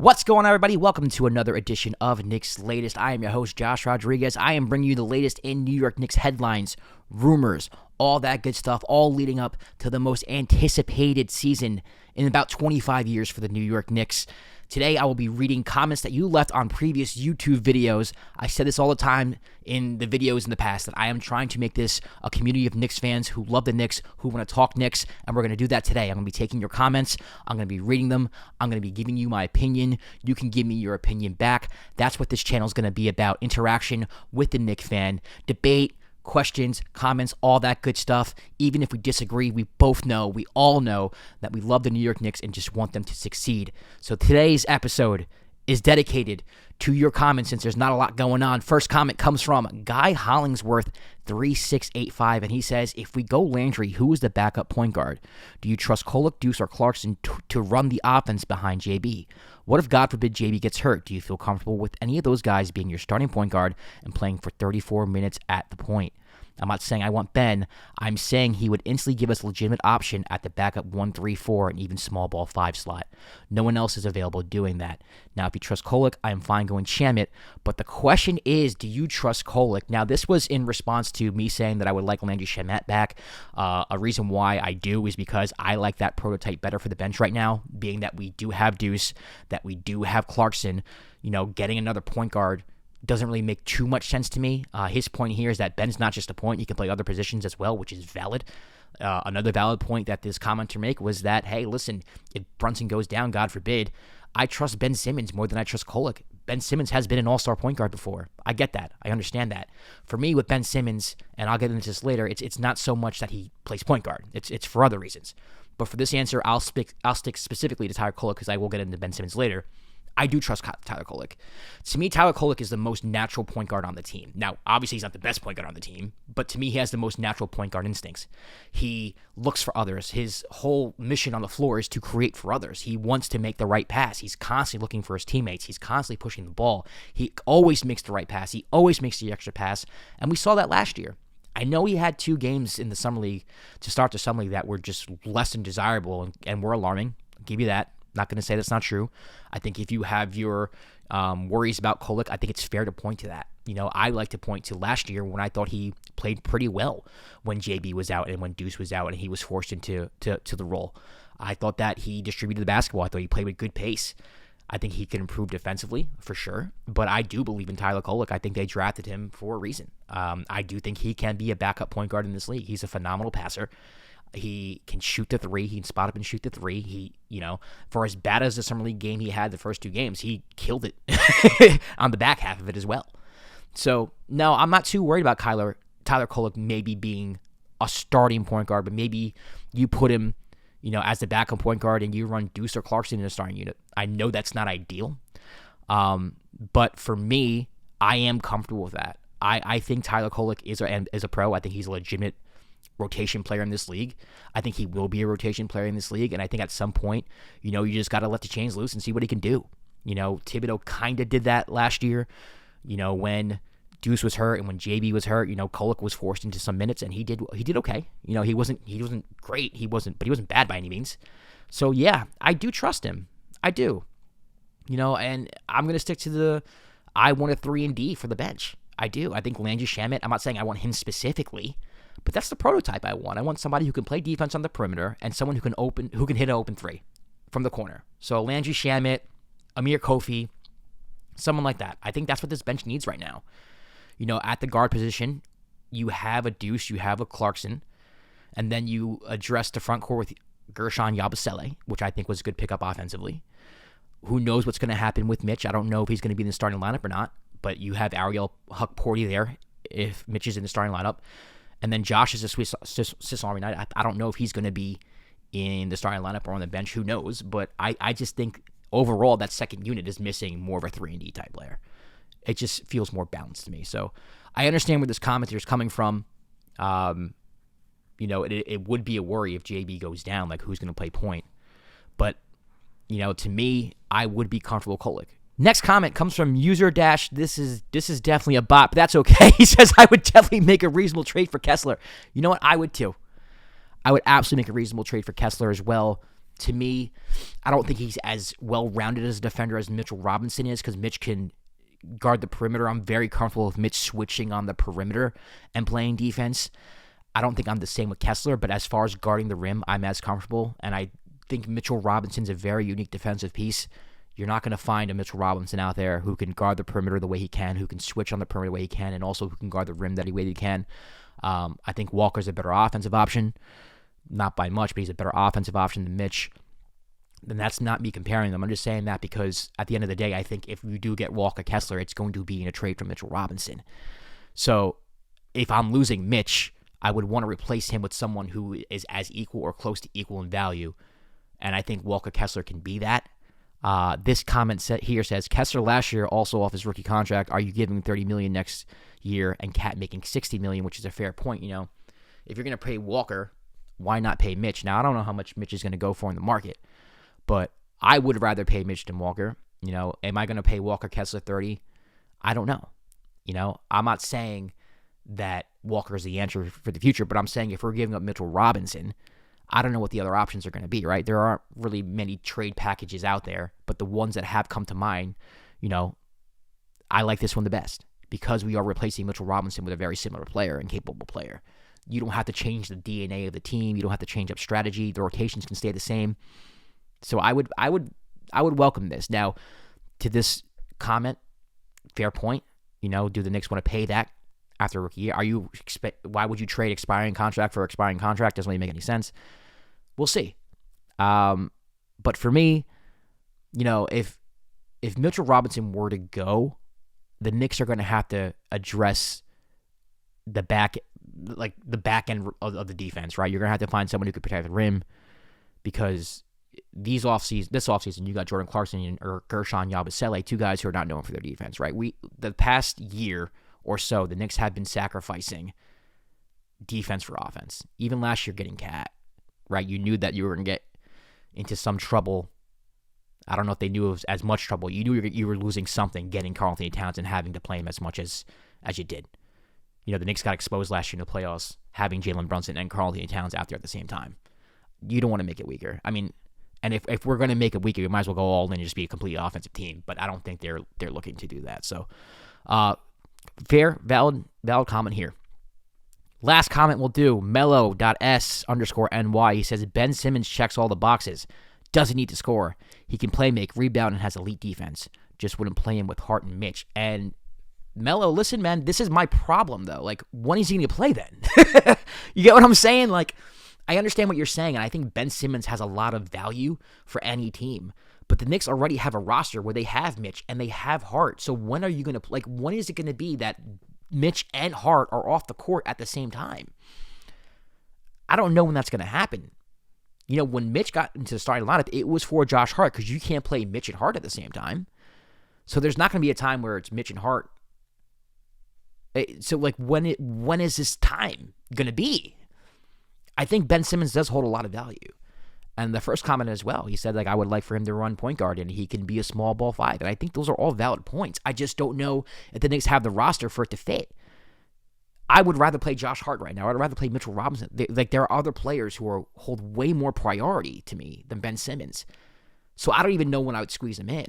What's going on, everybody? Welcome to another edition of Knicks Latest. I am your host, Josh Rodriguez. I am bringing you the latest in New York Knicks headlines, rumors, all that good stuff, all leading up to the most anticipated season in about 25 years for the New York Knicks. Today, I will be reading comments that you left on previous YouTube videos. I said this all the time in the videos in the past, that I am trying to make this a community of Knicks fans who love the Knicks, who want to talk Knicks, and we're going to do that today. I'm going to be taking your comments. I'm going to be reading them. I'm going to be giving you my opinion. You can give me your opinion back. That's what this channel is going to be about, interaction with the Knicks fan, debate, questions, comments, all that good stuff. Even if we disagree, we all know that we love the New York Knicks and just want them to succeed. So today's episode is dedicated to your comments since there's not a lot going on. First comment comes from Guy Hollingsworth 3685, and he says, if we go Landry, who is the backup point guard? Do you trust Kolek, Deuce, or Clarkson to run the offense behind JB? What if, God forbid, JB gets hurt? Do you feel comfortable with any of those guys being your starting point guard and playing for 34 minutes at the point? I'm not saying I want Ben. I'm saying he would instantly give us a legitimate option at the backup 1, 3, 4, and even small ball 5 slot. No one else is available doing that. Now, if you trust Kolek, I am fine going Shamit. But the question is, do you trust Kolek? Now, this was in response to me saying that I would like Landry Shamet back. A reason why I do is because I like that prototype better for the bench right now, being that we do have Deuce, that we do have Clarkson. Getting another point guard doesn't really make too much sense to me. His point here is that Ben's not just a point. He can play other positions as well, which is valid. Another valid point that this commenter make was that, hey, listen, if Brunson goes down, God forbid, I trust Ben Simmons more than I trust Kolek. Ben Simmons has been an all-star point guard before. I get that. I understand that. For me, with Ben Simmons, and I'll get into this later, it's not so much that he plays point guard. It's for other reasons. But for this answer, I'll stick specifically to Tyler Kolek because I will get into Ben Simmons later. I do trust Tyler Kolek. To me, Tyler Kolek is the most natural point guard on the team. Now, obviously, he's not the best point guard on the team, but to me, he has the most natural point guard instincts. He looks for others. His whole mission on the floor is to create for others. He wants to make the right pass. He's constantly looking for his teammates. He's constantly pushing the ball. He always makes the right pass. He always makes the extra pass, and we saw that last year. I know he had 2 games in the summer league to start the summer league that were just less than desirable and were alarming. I'll give you that. Not going to say that's not true. I think if you have your worries about Kolek, I think it's fair to point to that. I like to point to last year when I thought he played pretty well when JB was out and when Deuce was out and he was forced into the role. I thought that he distributed the basketball. I thought he played with good pace. I think he can improve defensively for sure, but I do believe in Tyler Kolek. I think they drafted him for a reason. I do think he can be a backup point guard in this league. He's a phenomenal passer. He can shoot the 3. He can spot up and shoot the 3. He, for as bad as the summer league game he had the first 2 games, he killed it on the back half of it as well. So, no, I'm not too worried about Tyler Kolek maybe being a starting point guard, but maybe you put him, as the backup point guard and you run Deuce or Clarkson in a starting unit. I know that's not ideal, but for me, I am comfortable with that. I think Tyler Kolek is a pro. I think he's a legitimate rotation player in this league. I think he will be a rotation player in this league, and I think at some point, you just got to let the chains loose and see what he can do. Thibodeau kind of did that last year, when Deuce was hurt and when JB was hurt. Kolek was forced into some minutes, and he did okay. He wasn't great. But he wasn't bad by any means. So yeah, I do trust him. I do. And I'm gonna stick to I want a 3-and-D for the bench. I do. I think Landry Shamet. I'm not saying I want him specifically, but that's the prototype I want. I want somebody who can play defense on the perimeter and someone who can hit an open 3 from the corner. So Landry Shamet, Amir Kofi, someone like that. I think that's what this bench needs right now. At the guard position, you have a Deuce, you have a Clarkson, and then you address the front court with Gershon Yabusele, which I think was a good pickup offensively. Who knows what's going to happen with Mitch? I don't know if he's going to be in the starting lineup or not, but you have Ariel Huck-Porty there if Mitch is in the starting lineup. And then Josh is a Swiss Army knife. I don't know if he's going to be in the starting lineup or on the bench. Who knows? But I just think overall that second unit is missing more of a 3-and-D type player. It just feels more balanced to me. So I understand where this commenter is coming from. It would be a worry if JB goes down, like who's going to play point. But, to me, I would be comfortable with Kolek. Next comment comes from user dash. This is definitely a bot, but that's okay. He says, I would definitely make a reasonable trade for Kessler. You know what? I would too. I would absolutely make a reasonable trade for Kessler as well. To me, I don't think he's as well-rounded as a defender as Mitchell Robinson is, because Mitch can guard the perimeter. I'm very comfortable with Mitch switching on the perimeter and playing defense. I don't think I'm the same with Kessler, but as far as guarding the rim, I'm as comfortable, and I think Mitchell Robinson's a very unique defensive piece. You're not going to find a Mitchell Robinson out there who can guard the perimeter the way he can, who can switch on the perimeter the way he can, and also who can guard the rim that way he can. I think Walker's a better offensive option. Not by much, but he's a better offensive option than Mitch. Then that's not me comparing them. I'm just saying that because at the end of the day, I think if we do get Walker Kessler, it's going to be in a trade for Mitchell Robinson. So if I'm losing Mitch, I would want to replace him with someone who is as equal or close to equal in value. And I think Walker Kessler can be that. This comment here says, Kessler last year also off his rookie contract. Are you giving $30 million next year and Cat making $60 million, which is a fair point. You know, if you're going to pay Walker, why not pay Mitch? Now, I don't know how much Mitch is going to go for in the market, but I would rather pay Mitch than Walker. You know, am I going to pay Walker Kessler 30? I don't know. You know, I'm not saying that Walker is the answer for the future, but I'm saying if we're giving up Mitchell Robinson, I don't know what the other options are going to be, right? There aren't really many trade packages out there, but the ones that have come to mind, you know, I like this one the best because we are replacing Mitchell Robinson with a very similar player and capable player. You don't have to change the DNA of the team. You don't have to change up strategy. The rotations can stay the same. So I would welcome this. Now, to this comment, fair point. You know, do the Knicks want to pay that after a rookie year? Why would you trade expiring contract for expiring contract? Doesn't really make any sense. We'll see. But for me, you know, if Mitchell Robinson were to go, the Knicks are going to have to address the back end of the defense, right? You're going to have to find someone who could protect the rim because this offseason, you got Jordan Clarkson or Gershon Yabusele, two guys who are not known for their defense, right? The past year or so, the Knicks have been sacrificing defense for offense. Even last year getting Cat, right? You knew that you were going to get into some trouble. I don't know if they knew it was as much trouble. You knew you were losing something getting Karl-Anthony Towns and having to play him as much as you did. You know, the Knicks got exposed last year in the playoffs, having Jalen Brunson and Karl-Anthony Towns out there at the same time. You don't want to make it weaker. I mean, and if we're going to make it weaker, we might as well go all in and just be a complete offensive team. But I don't think they're looking to do that. So, fair, valid comment here. Last comment we'll do, mellow.s_ny. He says, Ben Simmons checks all the boxes. Doesn't need to score. He can play, make, rebound, and has elite defense. Just wouldn't play him with Hart and Mitch. And Mello, listen, man, this is my problem, though. Like, when is he going to play then? You get what I'm saying? Like, I understand what you're saying, and I think Ben Simmons has a lot of value for any team. But the Knicks already have a roster where they have Mitch and they have Hart. So when are you going to, like, when is it going to be that Mitch and Hart are off the court at the same time? I don't know when that's going to happen. You know, when Mitch got into the starting lineup, it was for Josh Hart because you can't play Mitch and Hart at the same time. So there's not going to be a time where it's Mitch and Hart. So, like, when is this time going to be? I think Ben Simmons does hold a lot of value. And the first comment as well, he said, like, I would like for him to run point guard and he can be a small ball five. And I think those are all valid points. I just don't know if the Knicks have the roster for it to fit. I would rather play Josh Hart right now. I'd rather play Mitchell Robinson. There are other players who hold way more priority to me than Ben Simmons. So I don't even know when I would squeeze him in.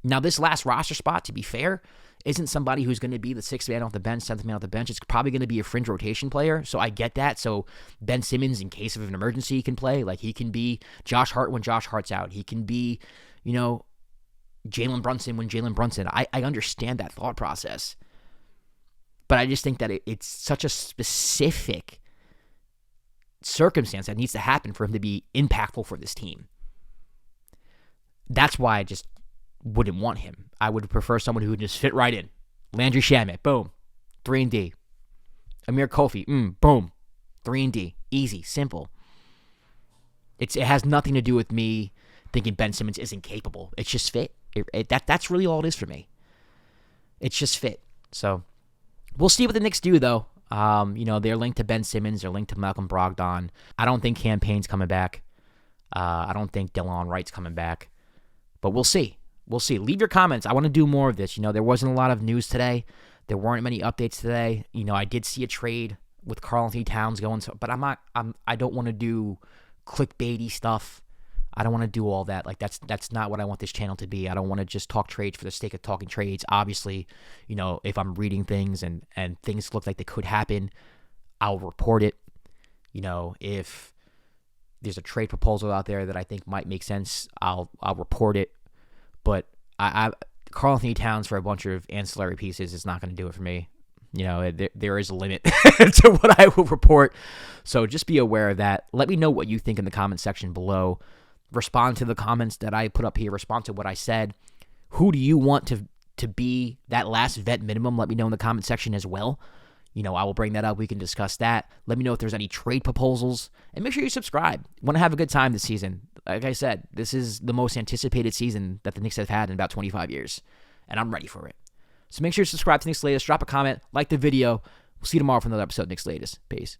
Now, this last roster spot, to be fair, isn't somebody who's going to be the sixth man off the bench, seventh man off the bench. It's probably going to be a fringe rotation player, so I get that. So Ben Simmons, in case of an emergency, can play. Like, he can be Josh Hart when Josh Hart's out. He can be, you know, Jalen Brunson when Jalen Brunson. I understand that thought process. But I just think that it's such a specific circumstance that needs to happen for him to be impactful for this team. That's why I just wouldn't want him. I would prefer someone who would just fit right in. Landry Shamet, boom, 3-and-D. Amir Kofi, boom, 3-and-D. Easy, simple. It has nothing to do with me thinking Ben Simmons isn't capable. It's just fit. That's really all it is for me. It's just fit. So we'll see what the Knicks do, though. You know, they're linked to Ben Simmons. They're linked to Malcolm Brogdon. I don't think Cam Payne's coming back. I don't think Delon Wright's coming back. But we'll see. We'll see. Leave your comments. I want to do more of this. You know, there wasn't a lot of news today. There weren't many updates today. You know, I did see a trade with Karl-Anthony Towns going, but I don't want to do clickbaity stuff. I don't want to do all that. Like that's not what I want this channel to be. I don't want to just talk trades for the sake of talking trades. Obviously, if I'm reading things and things look like they could happen, I'll report it. If there's a trade proposal out there that I think might make sense, I'll report it. But Karl Anthony Towns for a bunch of ancillary pieces is not going to do it for me. There is a limit to what I will report. So just be aware of that. Let me know what you think in the comment section below. Respond to the comments that I put up here. Respond to what I said. Who do you want to be that last vet minimum? Let me know in the comment section as well. I will bring that up. We can discuss that. Let me know if there's any trade proposals. And make sure you subscribe. Want to have a good time this season. Like I said, this is the most anticipated season that the Knicks have had in about 25 years. And I'm ready for it. So make sure you subscribe to Knicks Latest. Drop a comment. Like the video. We'll see you tomorrow for another episode of Knicks Latest. Peace.